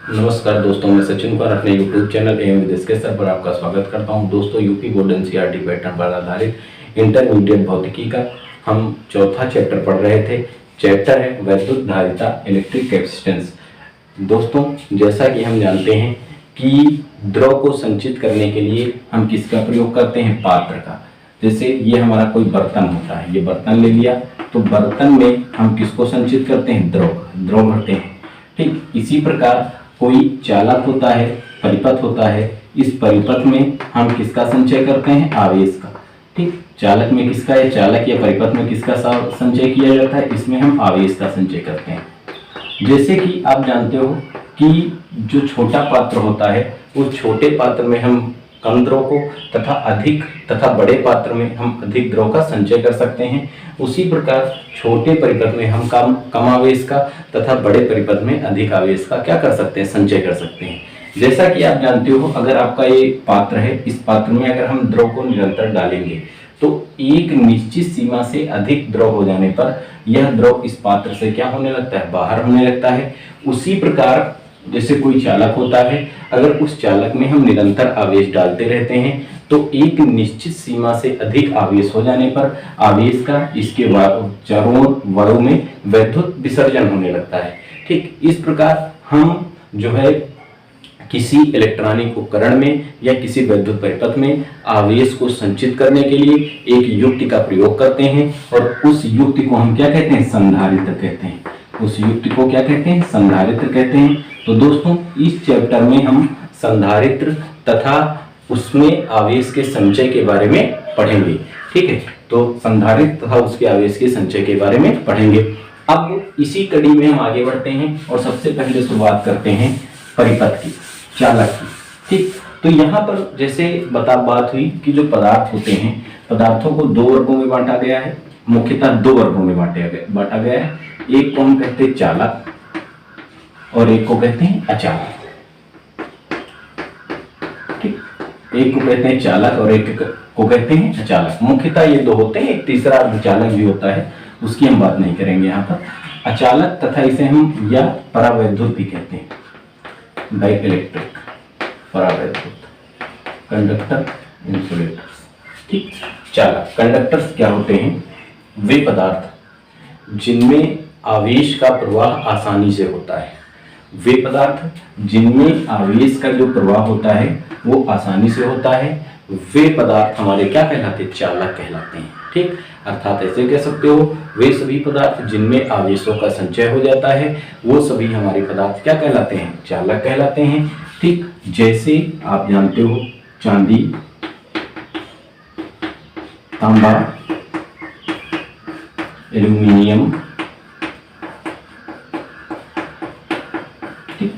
नमस्कार दोस्तों, मैं सचिन कुमार अपने YouTube चैनल एम विदेश के स्तर पर आपका स्वागत करता हूं। दोस्तों, यूपी बोर्ड एनसीईआरटी पैटर्न पर आधारित इंटरमीडिएट भौतिकी का हम चौथा चैप्टर पढ़ रहे थे। चैप्टर है वैद्युत धारिता, इलेक्ट्रिक कैपेसिटेंस। दोस्तों, जैसा कि हम जानते हैं कि द्रव को संचित करने के लिए हम किसका प्रयोग करते हैं? पात्र का। जैसे ये हमारा कोई बर्तन होता है, ये बर्तन ले लिया, तो बर्तन में हम किसको संचित करते हैं? द्रव भरते हैं। ठीक इसी प्रकार कोई चालक होता है, परिपथ होता है, इस परिपथ में हम किसका संचय करते हैं? आवेश का। ठीक, चालक में किसका है? चालक या परिपथ में किसका संचय किया जाता है? इसमें हम आवेश का संचय करते हैं। जैसे कि आप जानते हो कि जो छोटा पात्र होता है, उस छोटे पात्र में हम कम द्रव को तथा बड़े पात्र में हम अधिक द्रव का संचय कर सकते हैं। उसी प्रकार छोटे परिपथ में हम कम आवेश का तथा बड़े परिपथ में अधिक आवेश का क्या कर सकते हैं? संचय कर सकते हैं। जैसा कि आप जानते हो, अगर आपका ये पात्र है, इस पात्र में अगर हम द्रव को निरंतर डालेंगे तो एक निश्चित सीमा से अधिक द्रव हो जाने पर यह द्रव इस पात्र से क्या होने लगता है? बाहर होने लगता है। उसी प्रकार जैसे कोई चालक होता है, अगर उस चालक में हम निरंतर आवेश डालते रहते हैं तो एक निश्चित सीमा से अधिक आवेश हो जाने पर आवेश का इसके चारों ओर वायु में वैद्युत विसर्जन होने लगता है। ठीक इस प्रकार हम जो है किसी इलेक्ट्रॉनिक उपकरण में या किसी वैद्युत परिपथ में आवेश को संचित करने के लिए एक युक्ति का प्रयोग करते हैं, और उस युक्ति को हम क्या कहते हैं? संधारित्र कहते हैं। उस युक्ति को क्या कहते हैं? संधारित्र कहते हैं। तो दोस्तों, इस चैप्टर में हम संधारित्र तथा उसमें आवेश के संचय के बारे में पढ़ेंगे। ठीक है, तो संधारित्र तथा उसके आवेश के संचय के बारे में पढ़ेंगे। अब इसी कड़ी में हम आगे बढ़ते हैं और सबसे पहले शुरुआत करते हैं परिपथ की, चालक की। ठीक, तो यहाँ पर जैसे बात हुई कि जो पदार्थ होते हैं, पदार्थों को दो वर्गों में बांटा गया है, मुख्यतः दो वर्गों में बांटा गया है। एक को हम कहते हैं चालक और एक को कहते हैं अचालक। ठीक, एक को कहते हैं चालक और एक को कहते हैं अचालक। मुख्यतः ये दो होते हैं, एक तीसरा अर्धचालक भी होता है, उसकी हम बात नहीं करेंगे यहाँ पर। अचालक तथा इसे हम या परावैद्युत भी कहते हैं, डाई इलेक्ट्रिक, परावैद्युत, कंडक्टर, इंसुलेटर्स। ठीक, चालक कंडक्टर्स क्या होते हैं? वे पदार्थ जिनमें आवेश का प्रवाह आसानी से होता है। वे पदार्थ जिनमें आवेश का जो प्रवाह होता है वो आसानी से होता है, वे पदार्थ हमारे क्या कहलाते हैं? चालक कहलाते हैं। ठीक, अर्थात ऐसे कह सकते हो, वे सभी पदार्थ जिनमें आवेशों का संचय हो जाता है वो सभी हमारे पदार्थ क्या कहलाते हैं? चालक कहलाते हैं। ठीक, जैसे आप जानते हो चांदी, तांबा, एल्यूमिनियम, ठीक,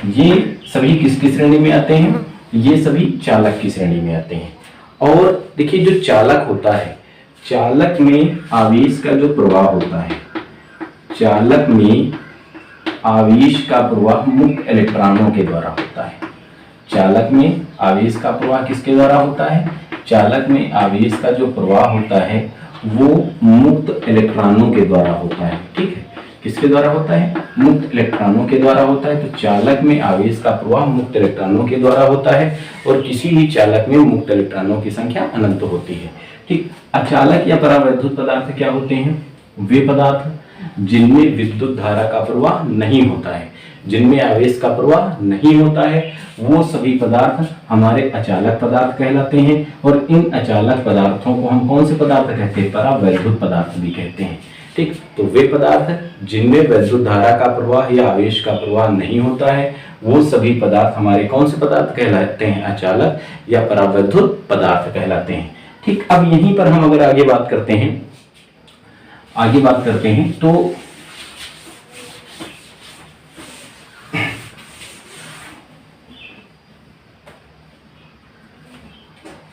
ये सभी किसकी श्रेणी में आते हैं? ये सभी चालक की श्रेणी में आते हैं। और देखिए, जो चालक होता है, चालक में आवेश का जो प्रवाह होता है, चालक में आवेश का प्रवाह मुक्त इलेक्ट्रॉनों के द्वारा होता है। चालक में आवेश का प्रवाह किसके द्वारा होता है? चालक में आवेश का जो प्रवाह होता है वो मुक्त इलेक्ट्रॉनों के द्वारा होता है। ठीक है, किसके द्वारा होता है? मुक्त इलेक्ट्रॉनों के द्वारा होता है। तो चालक में आवेश का प्रवाह मुक्त इलेक्ट्रॉनों के द्वारा होता है, और किसी भी चालक में मुक्त इलेक्ट्रॉनों की संख्या अनंत होती है। ठीक, अचालक या परावैद्युत पदार्थ क्या होते हैं? वे पदार्थ जिनमें विद्युत धारा का प्रवाह नहीं होता है, जिनमें आवेश का प्रवाह नहीं होता है, वो सभी पदार्थ हमारे अचालक पदार्थ कहलाते हैं। और इन अचालक पदार्थों को हम कौन से पदार्थ कहते हैं? परावैद्युत पदार्थ भी कहते हैं। ठीक, तो वे पदार्थ जिनमें वैद्युत धारा का प्रवाह या आवेश का प्रवाह नहीं होता है वो सभी पदार्थ हमारे कौन से पदार्थ कहलाते हैं? अचालक या परावैद्युत पदार्थ कहलाते हैं। ठीक, अब यहीं पर हम अगर आगे बात करते हैं तो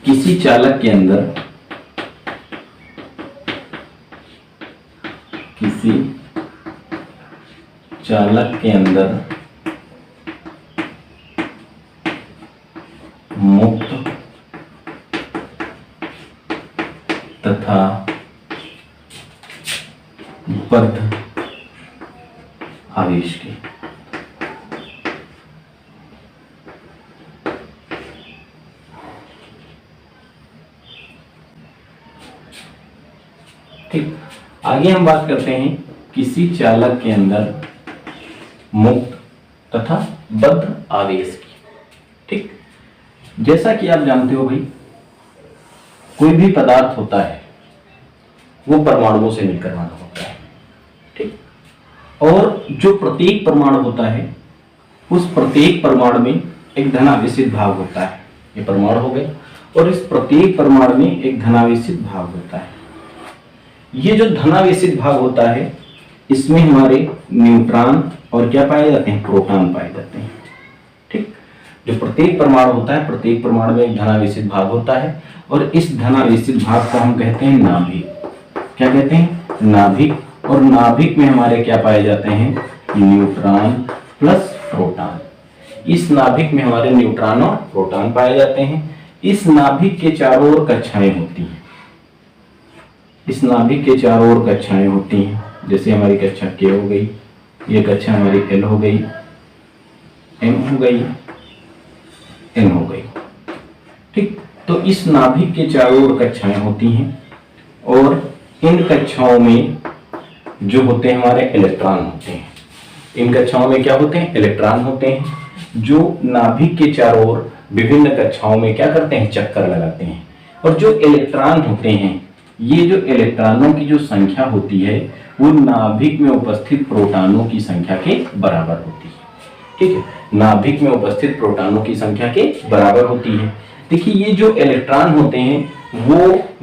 किसी चालक के अंदर मुक्त तथा बद्ध आवेश के ठीक, आगे हम बात करते हैं किसी चालक के अंदर मुक्त तथा बद्ध आवेश की। ठीक, जैसा कि आप जानते हो भाई, कोई भी पदार्थ होता है वो परमाणुओं से मिलकर बना होता है। ठीक, और जो प्रत्येक परमाणु होता है उस प्रत्येक परमाणु में एक धनावेशित भाग होता है। ये परमाणु हो गए, और इस प्रत्येक परमाणु में एक धनावेशित भाग होता है। ये जो धनावेशित भाग होता है इसमें हमारे न्यूट्रॉन और क्या पाए जाते हैं, प्रोटॉन पाए जाते हैं। ठीक, जो प्रत्येक परमाणु होता है, प्रत्येक परमाणु में एक धनावेशित भाग होता है, और इस धनावेशित भाग को हम कहते हैं नाभिक। क्या कहते हैं, नाभिक। और नाभिक में हमारे क्या पाए जाते हैं, न्यूट्रॉन प्लस प्रोटॉन। इस नाभिक में हमारे न्यूट्रॉन और प्रोटॉन पाए जाते हैं। इस नाभिक के चारों ओर कक्षाएं होती हैं। इस नाभिक के चारों ओर कक्षाएं होती हैं, जैसे हमारी कक्षा के हो गई, ये कक्षा हमारी एल हो गई, एम हो गई, एन हो गई। ठीक, तो इस नाभिक के चारों ओर कक्षाएं होती हैं, और इन कक्षाओं में जो होते हैं हमारे इलेक्ट्रॉन होते हैं। इन कक्षाओं में क्या होते हैं, इलेक्ट्रॉन होते हैं, जो नाभिक के चारों ओर विभिन्न कक्षाओं में क्या करते हैं, चक्कर लगाते हैं। और जो इलेक्ट्रॉन होते हैं, ये जो इलेक्ट्रॉनों की जो संख्या होती है वो नाभिक में उपस्थित प्रोटॉनों की संख्या के बराबर होती है। ठीक है, नाभिक में उपस्थित प्रोटॉनों की संख्या के बराबर होती है। देखिए, ये जो इलेक्ट्रॉन होते हैं वो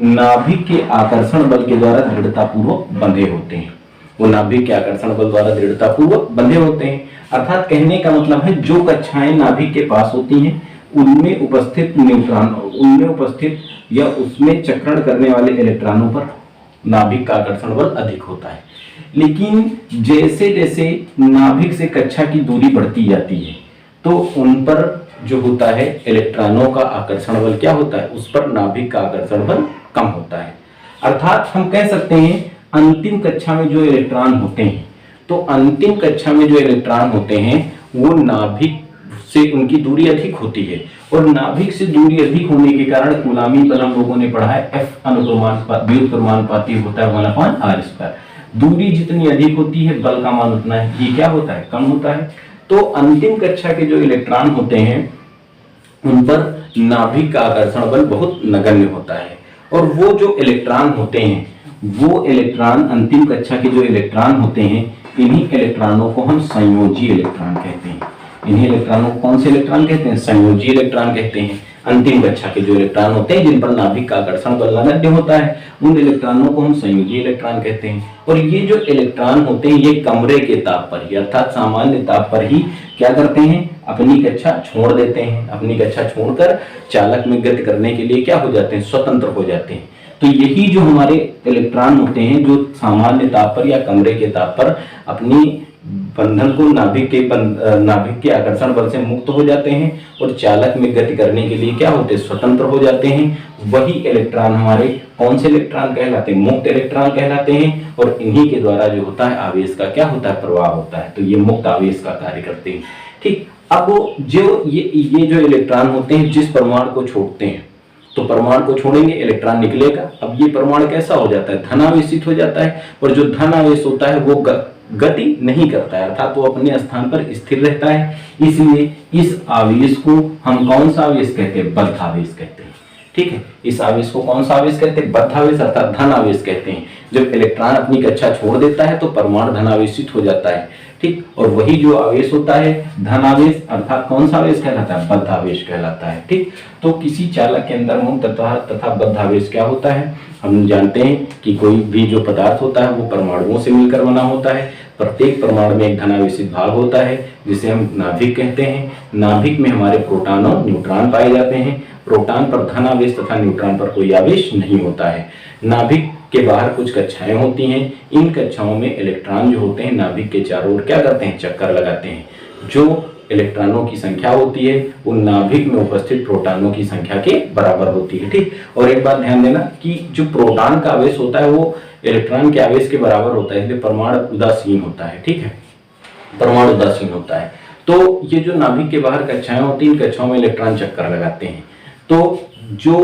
नाभिक के आकर्षण बल के द्वारा दृढ़तापूर्वक बंधे होते हैं। वो नाभिक के आकर्षण बल द्वारा दृढ़तापूर्वक बंधे होते हैं। अर्थात कहने का मतलब है, जो कक्षाएं नाभिक के पास होती हैं उनमें उपस्थित न्यूट्रॉन, उनमें उपस्थित या उसमें चक्रण करने वाले इलेक्ट्रॉनों पर नाभिक का आकर्षण बल अधिक होता है। लेकिन जैसे जैसे नाभिक से कक्षा की दूरी बढ़ती जाती है तो उन पर जो होता है इलेक्ट्रॉनों का आकर्षण बल क्या होता है, उस पर नाभिक का आकर्षण बल कम होता है। अर्थात हम कह सकते हैं अंतिम कक्षा में जो इलेक्ट्रॉन होते हैं, तो अंतिम कक्षा में जो इलेक्ट्रॉन होते हैं वो नाभिक से उनकी दूरी अधिक होती है, और नाभिक से दूरी अधिक होने के कारण कूलामी बल हम लोगों ने पढ़ा है, F व्युत्क्रमानुपाती होता है 1/r²। दूरी जितनी अधिक होती है बल का मान उतना है, ये क्या होता है, कम होता है। तो अंतिम कक्षा के जो इलेक्ट्रॉन होते हैं उन पर नाभिक का आकर्षण बल बहुत नगण्य होता है, और वो जो इलेक्ट्रॉन होते हैं, वो इलेक्ट्रॉन अंतिम कक्षा के जो इलेक्ट्रॉन होते हैं, इन्हीं इलेक्ट्रॉनों को हम संयोजी इलेक्ट्रॉन कहते हैं। इन्हीं इलेक्ट्रॉनों को कौन से इलेक्ट्रॉन कहते हैं, संयोजी इलेक्ट्रॉन कहते हैं। अंतिम कक्षा के जो इलेक्ट्रॉन होते हैं जिन पर नाभिक का आकर्षण बल नगण्य होता है, उन इलेक्ट्रॉनों को हम संयोजी इलेक्ट्रॉन कहते हैं। और ये जो इलेक्ट्रॉन होते हैं ये कमरे के ताप पर ही, अर्थात सामान्य ताप पर ही क्या करते हैं, अपनी कक्षा छोड़ देते हैं। अपनी कक्षा छोड़कर चालक में गति करने के लिए क्या हो जाते हैं, स्वतंत्र हो जाते हैं। तो यही जो हमारे इलेक्ट्रॉन होते हैं जो सामान्य ताप पर या कमरे के ताप पर अपनी बंधन को नाभिक के आकर्षण बल से मुक्त हो जाते हैं और चालक में गति करने के लिए क्या होते हैं, स्वतंत्र हो जाते हैं। वही इलेक्ट्रॉन हमारे कौन से इलेक्ट्रॉन कहलाते हैं, मुक्त इलेक्ट्रॉन कहलाते हैं। और इन्हीं के द्वारा जो होता है आवेश का क्या होता है, प्रवाह होता है। तो ये मुक्त आवेश का कार्य करते हैं। ठीक, अब जो ये जो इलेक्ट्रॉन होते हैं जिस परमाणु को छोड़ते हैं, तो परमाणु को छोड़ेंगे इलेक्ट्रॉन निकलेगा। अब ये परमाणु कैसा हो जाता है, धनावेशित हो जाता है। और जो धनावेश होता है वो गति नहीं करता है, अर्थात वो अपने स्थान पर स्थिर रहता है। इसलिए इस आवेश को हम कौन सा आवेश कहते हैं, बद्ध आवेश कहते हैं। ठीक है, इस आवेश को कौन सा आवेश कहते हैं, बद्ध आवेश अर्थात धन आवेश कहते हैं। जब इलेक्ट्रॉन अपनी कक्षा छोड़ देता है तो परमाणु धनावेशित हो जाता है। ठीक, और वही जो आवेश होता है धन आवेश अर्थात कौन सा आवेश कहलाता है, बद्ध आवेश कहलाता है। ठीक, तो किसी चालक के अंदर मुक्त तथा बद्ध आवेश क्या होता है, हम जानते हैं कि कोई भी जो पदार्थ होता है वो परमाणुओं से मिलकर बना होता है। प्रत्येक परमाणु में एक धनावेशित भाग होता है जिसे हम नाभिक कहते हैं। नाभिक में हमारे प्रोटॉन और न्यूट्रॉन पाए जाते हैं। प्रोटॉन पर धन आवेश तथा न्यूट्रॉन पर कोई आवेश नहीं होता है। नाभिक के बाहर कुछ कक्षाएं होती हैं। इन कक्षाओं में इलेक्ट्रॉन जो होते हैं नाभिक के चारों ओर क्या करते हैं, चक्कर लगाते हैं। जो इलेक्ट्रॉनों की संख्या होती है वो नाभिक में उपस्थित प्रोटॉनों की संख्या के बराबर होती है। ठीक, और एक बात ध्यान देना कि जो प्रोटॉन का आवेश होता है वो इलेक्ट्रॉन के आवेश के बराबर होता है, इसलिए परमाणु उदासीन होता है। ठीक है, परमाणु उदासीन होता है। तो ये जो नाभिक के बाहर कक्षाएं होती हैं, इन कक्षाओं में इलेक्ट्रॉन चक्कर लगाते हैं। तो जो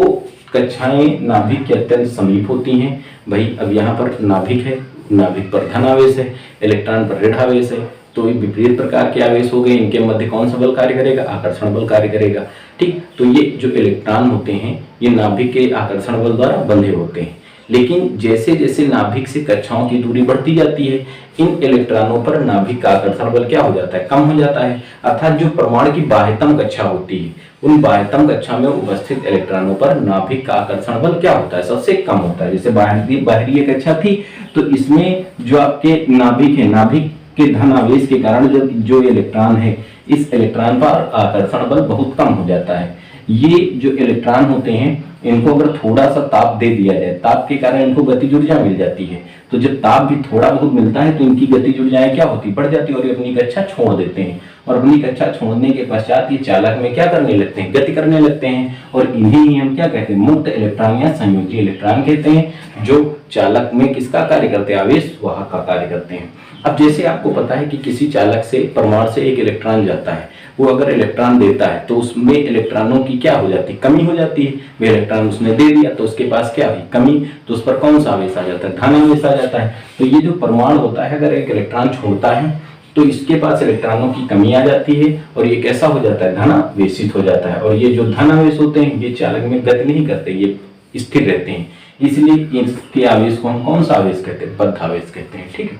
कक्षाएं नाभिक के अत्यंत समीप होती हैं। भाई अब यहाँ पर नाभिक है, नाभिक पर धन आवेश है, इलेक्ट्रॉन पर ऋण आवेश है, तो ये विपरीत प्रकार के आवेश हो गए। इनके मध्य कौन सा बल कार्य करेगा? आकर्षण बल कार्य करेगा। ठीक, तो ये जो इलेक्ट्रॉन होते हैं ये नाभिक के आकर्षण बल द्वारा बंधे होते हैं। लेकिन जैसे जैसे नाभिक से कक्षाओं की दूरी बढ़ती जाती है, इन इलेक्ट्रॉनों पर नाभिक का आकर्षण बल क्या हो जाता है? कम हो जाता है। अर्थात जो परमाणु की बाह्यतम कक्षा होती है, उन बाह्यतम कक्षा में उपस्थित इलेक्ट्रॉनों पर नाभिक का आकर्षण बल क्या होता है? सबसे कम होता है। जैसे बाहरी कक्षा थी तो इसमें जो आपके नाभिक है, नाभिक के धन आवेश के कारण जो इलेक्ट्रॉन है, इस इलेक्ट्रॉन पर आकर्षण बल बहुत कम हो जाता है। ये जो इलेक्ट्रॉन होते हैं इनको अगर थोड़ा सा ताप दे दिया जाए, ताप के कारण इनको गतिज ऊर्जा मिल जाती है। तो जब ताप भी थोड़ा बहुत मिलता है तो इनकी गतिज ऊर्जाएं क्या होती? बढ़ जाती है और ये अपनी कक्षा छोड़ देते हैं। और अपनी कक्षा छोड़ने के पश्चात ये चालक में क्या करने लगते हैं? गति करने लगते हैं। और इन्हें ही हम क्या कहते हैं? मुक्त इलेक्ट्रॉन या संयोजी इलेक्ट्रॉन कहते हैं, जो चालक में किसका कार्य करते हैं? आवेश वाहक का कार्य करते हैं। अब जैसे आपको पता है कि किसी चालक से, परमाणु से एक इलेक्ट्रॉन जाता है, वो अगर इलेक्ट्रॉन देता है तो उसमें इलेक्ट्रॉनों की क्या हो जाती है? कमी हो जाती है। वो इलेक्ट्रॉन उसने दे दिया तो उसके पास क्या हुई? कमी। तो उस पर कौन सा आवेश आ जाता है? धन आवेश आ जाता है। तो ये जो परमाणु होता है अगर एक इलेक्ट्रॉन छोड़ता है तो इसके पास इलेक्ट्रॉनों की कमी आ जाती है और ये कैसा हो जाता है? धनावेशित हो जाता है। और ये जो धनावेश होते हैं ये चालक में गति नहीं करते, ये स्थिर रहते हैं। इसलिए इसके आवेश को हम कौन सा आवेश कहते हैं? बद्ध आवेश कहते हैं। ठीक है,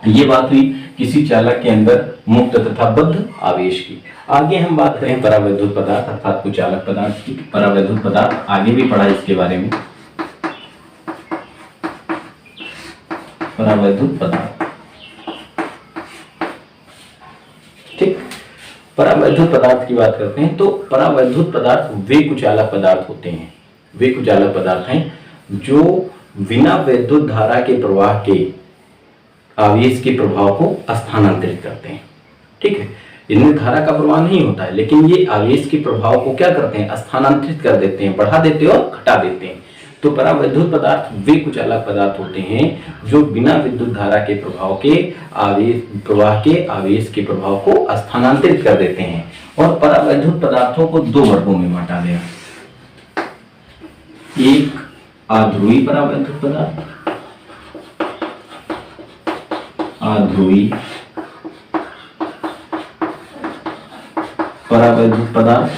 ये बात हुई किसी चालक के अंदर मुक्त तथा बद्ध आवेश की। आगे हम बात करें परावैद्युत पदार्थ अर्थात कुचालक पदार्थ की। परावैद्युत पदार्थ आगे भी पढ़ा इसके बारे में। परावैद्युत पदार्थ, ठीक, परावैद्युत पदार्थ की बात करते हैं तो परावैद्युत पदार्थ वे कुचालक पदार्थ होते हैं, वे कुचालक पदार्थ हैं जो बिना वैद्युत धारा के प्रवाह के आवेश के प्रभाव को स्थानांतरित करते हैं। ठीक है, इनमें धारा का प्रवाह नहीं होता है लेकिन ये आवेश के प्रभाव को क्या करते हैं? स्थानांतरित कर देते हैं, बढ़ा देते हैं और घटा देते हैं। तो परावैद्युत पदार्थ वे कुचालक पदार्थ होते हैं जो बिना विद्युत धारा के प्रभाव के प्रवाह के आवेश के प्रभाव को स्थानांतरित कर देते हैं। और परावैद्युत पदार्थों को दो वर्गों में बांटा गया। एक आध्रुवी परावैद्युत पदार्थ, आध्रुवी परावैद्युत पदार्थ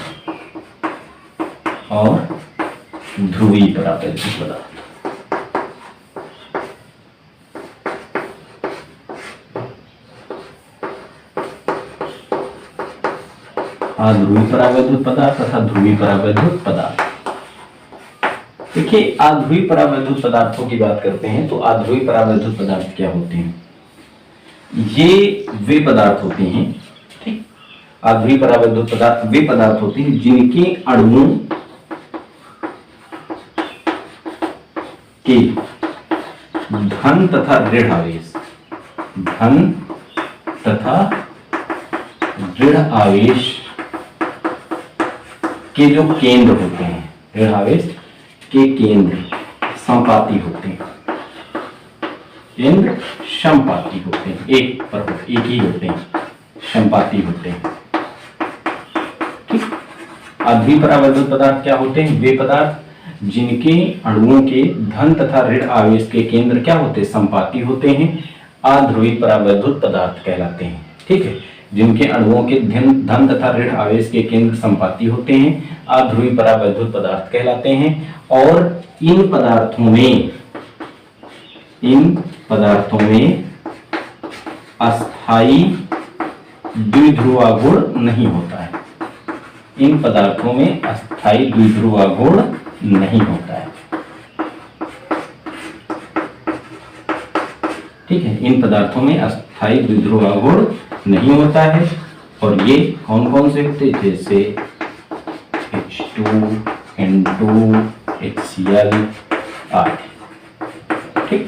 और ध्रुवीय परावैद्युत पदार्थ। आध्रुवी परावैद्युत पदार्थ तथा ध्रुवीय परावैद्युत पदार्थ। देखिए, आध्रुवी परावैद्युत पदार्थों की बात करते हैं तो आध्रुवी परावैद्युत पदार्थ क्या होते हैं? ये वे पदार्थ होते हैं, ठीक, आध्रुवी परावैद्युत पदार्थ वे पदार्थ होते हैं जिनके अणुओं के धन तथा ऋण आवेश, धन तथा ऋण आवेश के जो केंद्र होते हैं, ऋण आवेश के केंद्र समपाती होते हैं, केंद्र समपाती होते हैं, एक ही होते हैं, समपाती होते हैं। ठीक, आध्रुवी परावैद्युत पदार्थ क्या होते हैं? वे पदार्थ जिनके अणुओं के धन तथा ऋण आवेश के केंद्र क्या होते हैं? समपाती होते हैं, आध्रुवी परावैद्युत पदार्थ कहलाते हैं। ठीक है, जिनके अणुओं के धन तथा ऋण आवेश के केंद्र समपाती होते हैं, आध्रुवी परावैद्युत पदार्थ कहलाते हैं। और इन पदार्थों में अस्थाई द्विध्रुवा गुण नहीं होता है। इन पदार्थों में अस्थाई द्विध्रुवा गुण नहीं होता है। ठीक है, इन पदार्थों में अस्थाई द्विध्रुवा गुण नहीं होता है। और ये कौन कौन से होते हैं? जैसे H2, N2, HCl आदि। ठीक,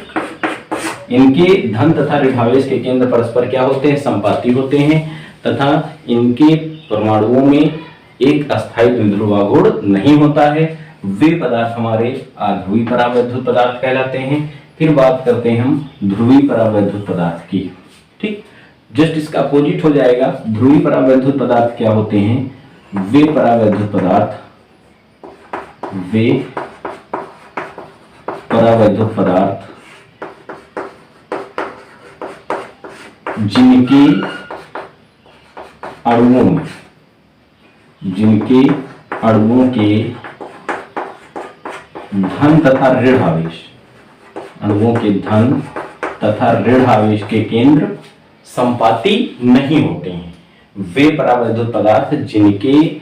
इनके धन तथा ऋणावेश के केंद्र परस्पर क्या होते हैं? समपाती होते हैं तथा इनके परमाणुओं में एक अस्थाई द्विध्रुवा गुण नहीं होता है। वे पदार्थ हमारे आध्रुवी परावैद्युत पदार्थ कहलाते हैं। फिर बात करते हैं हम ध्रुवीय परावैद्युत पदार्थ की। ठीक, जस्ट इसका अपोजिट हो जाएगा। ध्रुवीय परावैद्युत पदार्थ क्या होते हैं? वे परावैद्युत पदार्थ वे परावैद्युत पदार्थ जिनके अणुओं के धन तथा ऋण आवेश, अणुओं के धन तथा ऋण आवेश के केंद्र संपाती नहीं होते हैं। वे परावैद्युत पदार्थ जिनके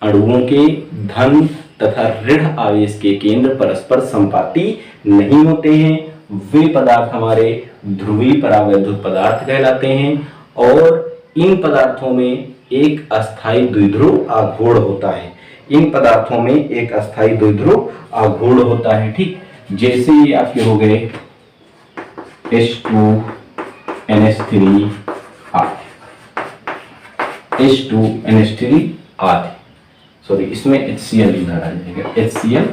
अणुओं के धन तथा ऋण आवेश के केंद्र परस्पर संपाती नहीं होते हैं, वे पदार्थ हमारे ध्रुवीय परावैद्युत पदार्थ कहलाते हैं। और इन पदार्थों में एक अस्थायी द्विध्रुव आघूर्ण होता है। इन पदार्थों में एक अस्थायी द्विध्रुव आघूर्ण होता है। ठीक, जैसे ये आपके हो गए H2NH3 आदि, H2NH3 आदि, सॉरी इसमें HCl इधर आ जाएगा, HCl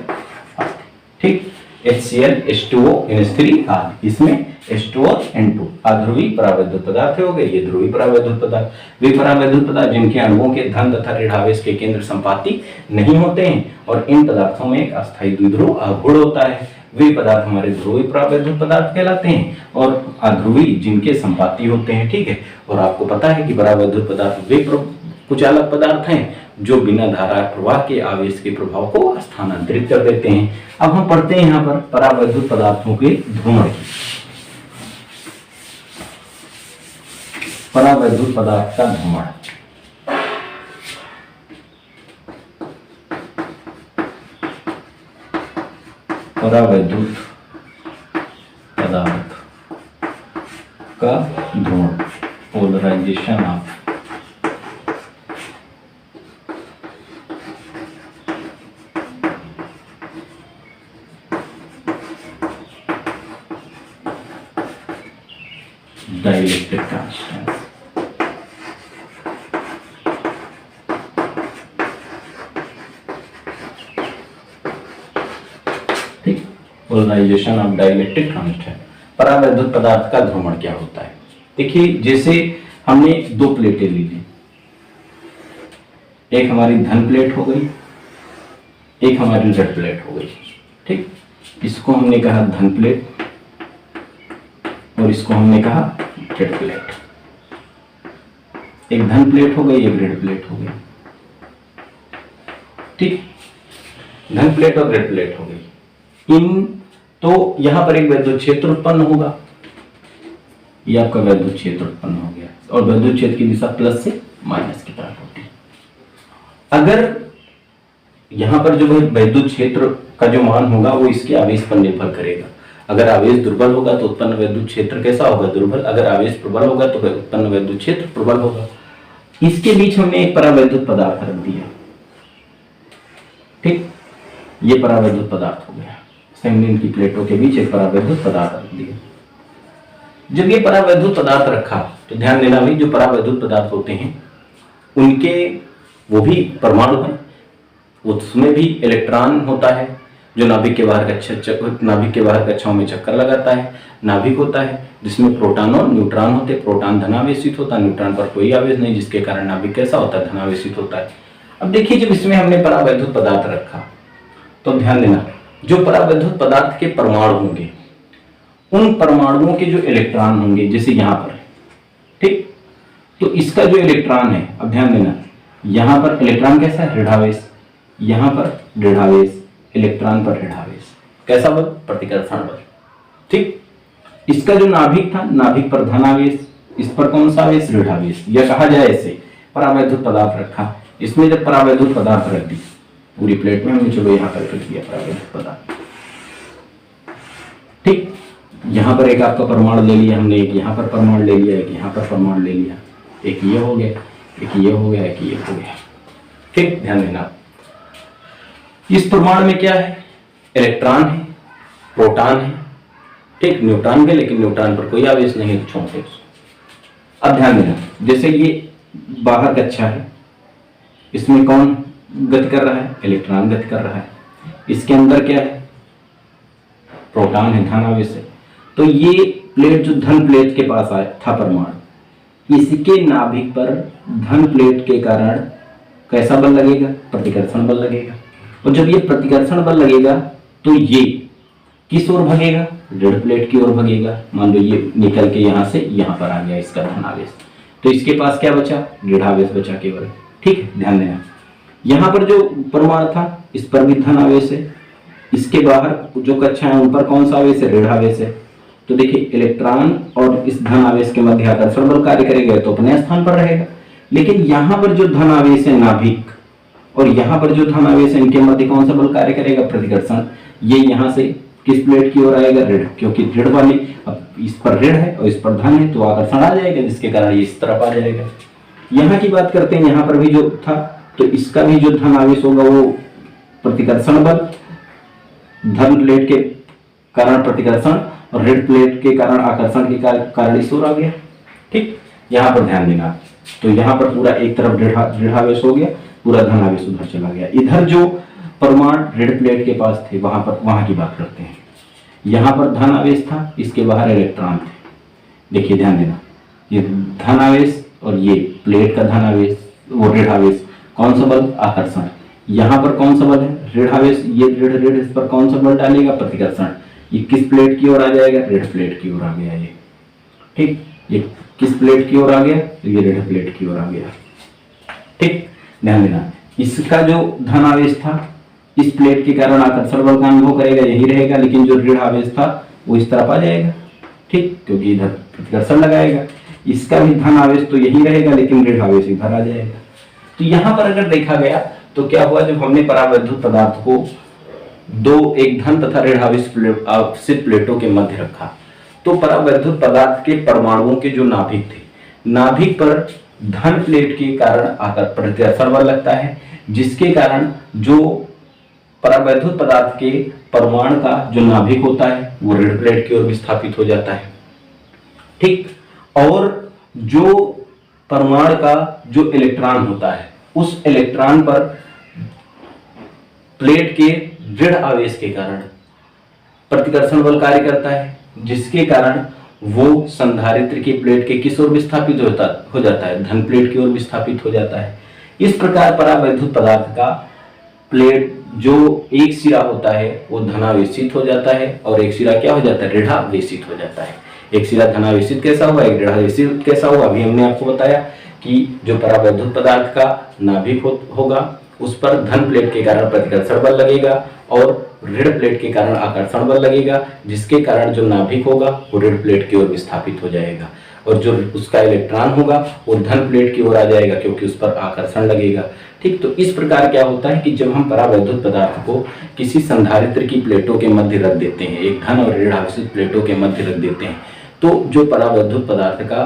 आदि। ठीक, HCl H2O NH3 आदि, इसमें H2O N2 अध्रुवीय परावैद्युत पदार्थ हो गए। ये ध्रुवीय परावैद्युत पदार्थ। वे परावैद्युत पदार्थ जिनके अणुओं के धन तथा ऋण आवेश के केंद्र संपाती नहीं होते हैं और इन पदार्थों में एक अस्थायी द्विध्रुव आघूर्ण होता है। वे पदार्थ हमारे ध्रुवीय परावैद्युत पदार्थ कहलाते हैं और अध्रुवीय जिनके संपाती होते हैं। ठीक है, और आपको पता है कि परावैद्युत पदार्थ वे कुचालक पदार्थ हैं जो बिना धारा प्रवाह के आवेश के प्रभाव को स्थानांतरित कर देते हैं। अब हम पढ़ते हैं यहाँ पर परावैद्युत पदार्थों के ध्रुवण की। परावैद्युत पदार्थ का ध्रुवण, परावैद्युत पदार्थ का ध्रुवण, पोलराइजेशन ऑफ डाइलेक्ट्रिक कांस्टेंट। ठीक, पोलराइजेशन ऑफ डाइलेक्ट्रिक कांस्टेंट। परावैद्युत पदार्थ का ध्रुवण क्या होता है? देखिए, जैसे हमने दो प्लेटें ली ली, एक हमारी धन प्लेट हो गई, एक हमारी ऋण प्लेट हो गई। ठीक, इसको हमने कहा धन प्लेट और इसको हमने कहा ऋण प्लेट। एक धन प्लेट हो गई, एक ऋण प्लेट हो गई। ठीक, धन प्लेट और ऋण प्लेट हो गई। इन तो यहां पर एक वैद्युत क्षेत्र उत्पन्न होगा, ये आपका वैद्युत क्षेत्र उत्पन्न हो गया और वैद्युत क्षेत्र की दिशा प्लस से माइनस की तरफ होती है। अगर यहां पर जो वैद्युत क्षेत्र का जो मान होगा वो इसके आवेश पर निर्भर करेगा। अगर आवेश दुर्बल होगा तो उत्पन्न वैद्युत क्षेत्र कैसा होगा? दुर्बल। अगर आवेश प्रबल होगा तो उत्पन्न वैद्युत क्षेत्र प्रबल होगा। इसके बीच हमने एक परावैद्युत पदार्थ रख दिया। ठीक, ये परावैद्युत पदार्थ हो गया। सेमिनिन की प्लेटों के बीच एक परावैद्युत पदार्थ रख दिया। जब ये परावैद्युत पदार्थ रखा तो ध्यान देना भाई, जो परावैद्युत पदार्थ होते हैं उनके वो भी परमाणु हैं, उसमें भी इलेक्ट्रॉन होता है जो नाभिक के बाहर कक्षाओं में चक्कर लगाता है। नाभिक होता है जिसमें प्रोटॉन और न्यूट्रॉन होते हैं। प्रोटॉन धनावेशित होता है, न्यूट्रॉन पर कोई आवेश नहीं, जिसके कारण नाभिक कैसा होता है? धनावेशित होता है। अब देखिए, जब इसमें हमने परावैद्युत पदार्थ रखा तो ध्यान देना, जो परावैद्युत पदार्थ के परमाणु होंगे उन परमाणुओं के जो इलेक्ट्रॉन होंगे, जैसे यहां पर, ठीक, तो इसका जो इलेक्ट्रॉन है, अब ध्यान देना, यहां पर इलेक्ट्रॉन कैसा है? ऋणावेश। यहां पर ऋणावेश, इलेक्ट्रॉन पर ऋणावेश। कैसा बल? प्रतिकर्षण बल। ठीक, इसका जो नाभिक था, नाभिक पर धनावेश, इस पर कौन सा आवेश? ऋणावेश। यह कहा जाए ऐसे परावैद्युत पदार्थ रखा। इसमें जब परावैद्युत पदार्थ रख दी पूरी प्लेट में, हमने चलो यहाँ पर रख दिया परावैद्युत पदार्थ। ठीक, यहाँ पर एक आपका परमाणु ले लिया हमने, एक यहाँ पर परमाणु ले लिया, एक यहाँ पर परमाणु ले लिया, एक ये हो गया, एक ये हो गया, एक ये हो गया। ठीक, ध्यान देना, इस परमाणु में क्या है? इलेक्ट्रॉन है, प्रोटॉन है, ठीक, न्यूट्रॉन है, लेकिन न्यूट्रॉन पर कोई आवेश नहीं है, छोड़ दे उसको। अब ध्यान देना, जैसे ये बाहर कक्षा है, इसमें कौन गति कर रहा है? इलेक्ट्रॉन गति कर रहा है। इसके अंदर क्या है? प्रोटॉन है, धन आवेश है। तो ये प्लेट जो धन प्लेट के पास आया था परमाणु, इसके नाभिक पर धन प्लेट के कारण कैसा बल लगेगा? प्रतिकर्षण बल लगेगा। और जब ये प्रतिकर्षण बल लगेगा तो ये किस ओर भगेगा, ऋण प्लेट की ओर भगेगा। मान लो ये निकल के यहाँ से यहाँ पर आ गया इसका धनावेश, तो इसके पास क्या बचा, ऋणावेश बचा केवल। ठीक है, ध्यान देना। यहाँ पर जो परमाणु था इस पर भी धनावेश है, इसके बाहर जो कक्षा है उन पर कौन सा आवेश है, ऋणावेश है। तो देखिए इलेक्ट्रॉन और इस धनावेश के मध्य आकर्षण बल कार्य करेगा तो अपने स्थान पर रहेगा, लेकिन यहाँ पर जो धनावेश है नाभिक और यहाँ पर जो धनावेश है इनके मध्य कौन सा बल कार्य करेगा, प्रतिकर्षण। ये यहाँ से किस प्लेट की ओर आएगा, ऋण, क्योंकि ऋण वाली, अब इस पर ऋण है और इस पर धन है तो आकर्षण आ जाएगा, जिसके कारण ये इस तरफ आ जाएगा। यहाँ की बात करते हैं, यहाँ पर भी जो था तो इसका भी जो धनावेश होगा वो प्रतिकर्षण बल, धन प्लेट के कारण प्रतिकर्षण और ऋण प्लेट के कारण आकर्षण के कारण इस ओर आ गया। ठीक, यहाँ पर ध्यान देना। तो यहाँ पर पूरा एक तरफ ऋणावेश हो गया, पूरा धनावेश उधर चला गया। इधर जो परमाणु ऋण प्लेट के पास थे वहां की बात करते हैं। यहाँ पर धनावेश था, इसके बाहर इलेक्ट्रॉन थे। देखिए ध्यान देना, ये धनावेश और ये प्लेट का धनावेश वो ऋणावेश, कौन सा बल, आकर्षण। यहाँ पर कौन सा बल है, ऋणावेश, ये ऋण इस पर कौन सा बल डालेगा, प्रतिकर्षण। ये किस प्लेट की ओर आ जाएगा, ऋण प्लेट की ओर आ गया ये। ठीक, ये किस प्लेट की ओर आ गया, तो ये ऋण प्लेट की ओर आ गया। ठीक, ध्यान देना। इसका जो धनावेश था इस प्लेट के कारण आकर्षण बल का अनुभव करेगा, यही रहेगा, लेकिन जो ऋण आवेश था वो इस तरफ आ जाएगा। ठीक, क्योंकि इधर प्रतिकर्षण लगाएगा। इसका भी धन आवेश तो यही रहेगा, लेकिन ऋण आवेश इधर आ जाएगा। तो यहाँ पर अगर देखा गया तो क्या हुआ, जब हमने परावैद्युत पदार्थ को दो, एक धन तथा ऋण आवेशित प्लेटों के मध्य रखा, तो परावैद्युत पदार्थ के परमाणुओं के जो नाभिक थे, नाभिक पर धन प्लेट के कारण आकर प्रतिकर्षण बल लगता है, जिसके कारण जो परावैद्युत पदार्थ के परमाणु का जो नाभिक होता है वो ऋण प्लेट की ओर विस्थापित हो जाता है। ठीक, और जो परमाणु का जो इलेक्ट्रॉन होता है उस इलेक्ट्रॉन पर प्लेट के ऋण आवेश के कारण प्रतिकर्षण बल कार्य करता है, जिसके कारण वो संधारित्र की प्लेट के किस ओर विस्थापित हो जाता है, धन प्लेट की ओर विस्थापित हो जाता है। इस प्रकार परावैद्युत पदार्थ का प्लेट जो एक सिरा होता है वो धनावेशित हो जाता है और एक सिरा क्या हो जाता है, ऋणावेशित हो जाता है। एक सिरा धनावेशित कैसा हुआ, एक ऋणावेशित कैसा हुआ, अभी हमने आपको बताया कि जो परावैद्युत पदार्थ का नाभिक होगा उस पर धन प्लेट के कारण प्रतिकर्षण बल लगेगा और ऋण प्लेट के कारण आकर्षण बल लगेगा, जिसके कारण जो नाभिक होगा वो ऋण प्लेट की ओर विस्थापित हो जाएगा और जो उसका इलेक्ट्रॉन होगा वो धन प्लेट की ओर आ जाएगा, क्योंकि उस पर आकर्षण लगेगा। ठीक, तो इस प्रकार क्या होता है कि जब हम परावैद्युत पदार्थ को किसी संधारित्र की प्लेटों के मध्य रख देते हैं, एक धन और ऋण आवेशित प्लेटों के मध्य रख देते हैं, तो जो परावैद्युत पदार्थ का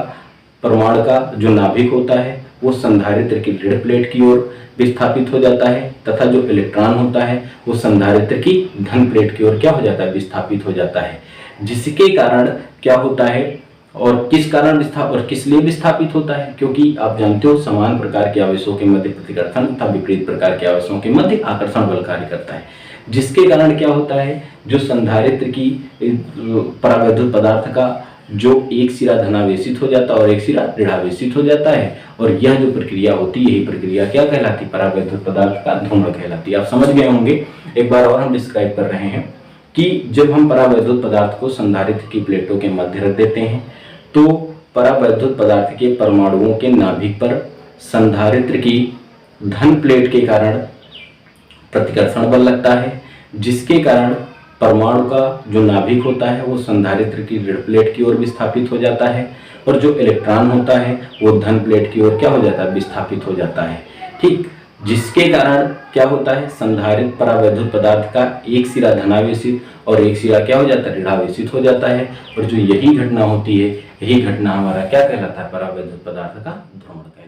परमाणु का जो नाभिक होता है वो संधारित्र की ऋण प्लेट की ओर विस्थापित हो जाता है तथा जो इलेक्ट्रॉन होता है वो संधारित्र की धन प्लेट की ओर क्या हो जाता है, विस्थापित हो जाता है। जिसके कारण क्या होता है और किस कारण और किस लिए विस्थापित होता है, क्योंकि आप जानते हो समान प्रकार के आवेशों के मध्य प्रतिकर्षण तथा विपरीत प्रकार के आवेशों के मध्य आकर्षण बल कार्य करता है, जिसके कारण क्या होता है, जो संधारित्र की परावैद्युत पदार्थ का जो एक सिरा धनावेशित हो जाता है और एक सिरा ऋणावेशित हो जाता है, और यह जो प्रक्रिया होती है यही प्रक्रिया क्या कहलाती है, परावैद्युत पदार्थ का ध्रुवण कहलाती है। आप समझ गए होंगे, एक बार और हम डिस्क्राइब कर रहे हैं कि जब हम परावैद्युत पदार्थ को संधारित्र की प्लेटों के मध्य रख देते हैं तो परावैद्युत पदार्थ के परमाणुओं के नाभिक पर संधारित्र की धन प्लेट के कारण प्रतिकर्षण बल लगता है, जिसके कारण परमाणु का जो नाभिक होता है वो संधारित्र की ऋण प्लेट की ओर विस्थापित हो जाता है और जो इलेक्ट्रॉन होता है वो धन प्लेट की ओर क्या हो जाता है, विस्थापित हो जाता है। ठीक, जिसके कारण क्या होता है, संधारित्र परावैद्युत पदार्थ का एक सिरा धनावेशित और एक सिरा क्या हो जाता है, ऋणावेशित हो जाता है, और जो यही घटना होती है यही घटना हमारा क्या कहलाता है, परावैद्युत पदार्थ का ध्रुवण।